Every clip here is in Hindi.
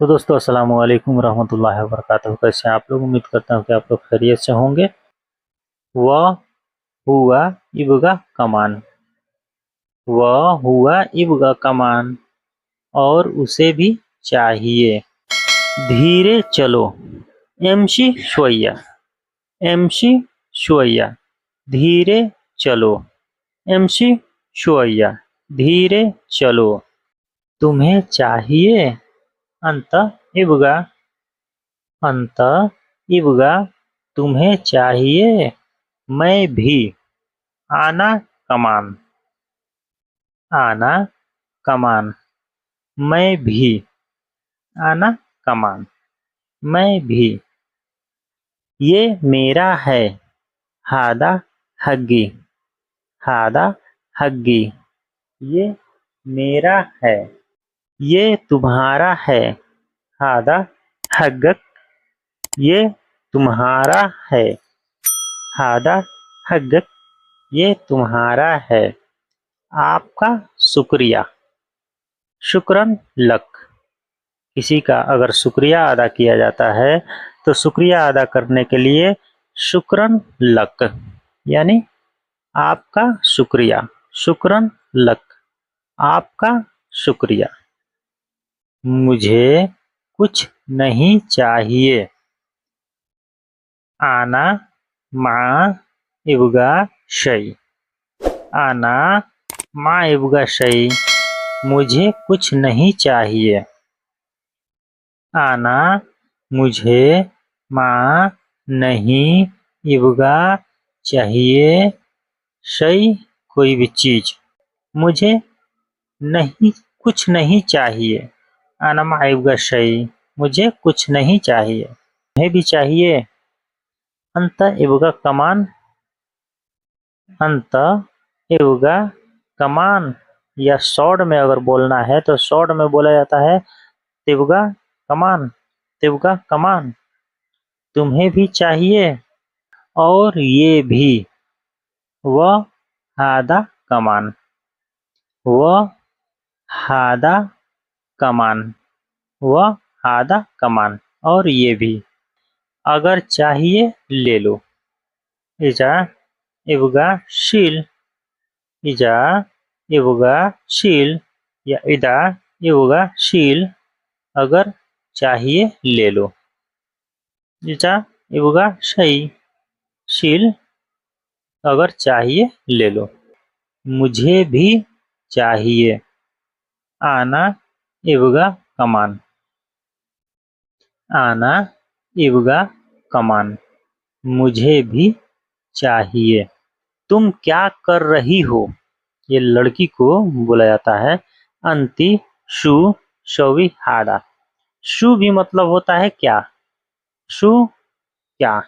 तो दोस्तों अस्सलाम वालेकुम रहमतुल्लाहि व बरकातहू। कैसे हैं आप लोग? उम्मीद करता हूँ कि आप लोग खैरियत से होंगे। वह हुआ इब्गा कमान। वह हुआ इब्गा कमान और उसे भी चाहिए। धीरे चलो एमशी शुवैया। एमशी शुवैया धीरे चलो। एमशी शुवैया धीरे चलो। तुम्हें चाहिए अंत इब्गा। अंत इब्गा तुम्हें चाहिए। मैं भी आना कमान। आना कमान मैं भी आना कमान मैं भी। ये मेरा है हादा हग्गी। हादा हग्गी ये मेरा है। ये तुम्हारा है हादा हग्गक। ये तुम्हारा है हादा हग्गक ये तुम्हारा है। आपका शुक्रिया शुक्रन लक। किसी का अगर शुक्रिया अदा किया जाता है तो शुक्रिया अदा करने के लिए शुक्रन लक यानी आपका शुक्रिया। शुक्रन लक आपका शुक्रिया। मुझे कुछ नहीं चाहिए। आना माँ इब्गा शई। आना माँ इब्गा शई मुझे कुछ नहीं चाहिए। आना मुझे माँ नहीं इब्गा चाहिए। शई कोई भी चीज। मुझे नहीं कुछ नहीं चाहिए। आना माँ इब्गा शई मुझे कुछ नहीं चाहिए। तुम्हें भी चाहिए। अंत इब्गा कमान। अंत इब्गा कमान या शॉर्ट में अगर बोलना है तो शॉर्ट में बोला जाता है तिब्गा कमान। तिब्गा कमान तुम्हें भी चाहिए और ये भी। वह हादा कमान। वह हादा कमान वह हादा कमान और ये भी। अगर चाहिए ले लो। इजा इब्गा शील। इजा इब्गा शील या इदा इब्गा शील अगर चाहिए ले लो। इजा इब्गा शई शील अगर चाहिए ले लो। मुझे भी चाहिए। आना इब्गा कमान। आना इब्गा कमान मुझे भी चाहिए। तुम क्या कर रही हो? ये लड़की को बोला जाता है। अंति शु शवी हाड़ा। शु भी मतलब होता है क्या। शु क्या।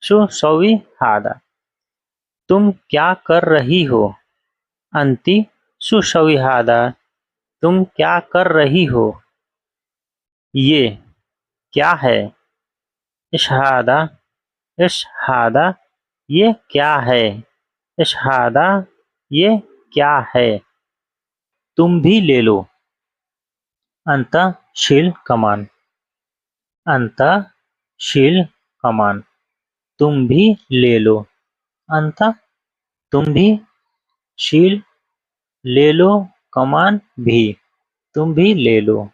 शु शवी हाड़ा तुम क्या कर रही हो? अंति शु शवी हाड़ा तुम क्या कर रही हो? ये क्या है? इशहादा इशहादा ये क्या है? इशहादा ये क्या है? तुम भी ले लो। अंत शील कमान। अंत शील कमान तुम भी ले लो। अंत तुम भी शील ले लो कमान भी तुम भी ले लो।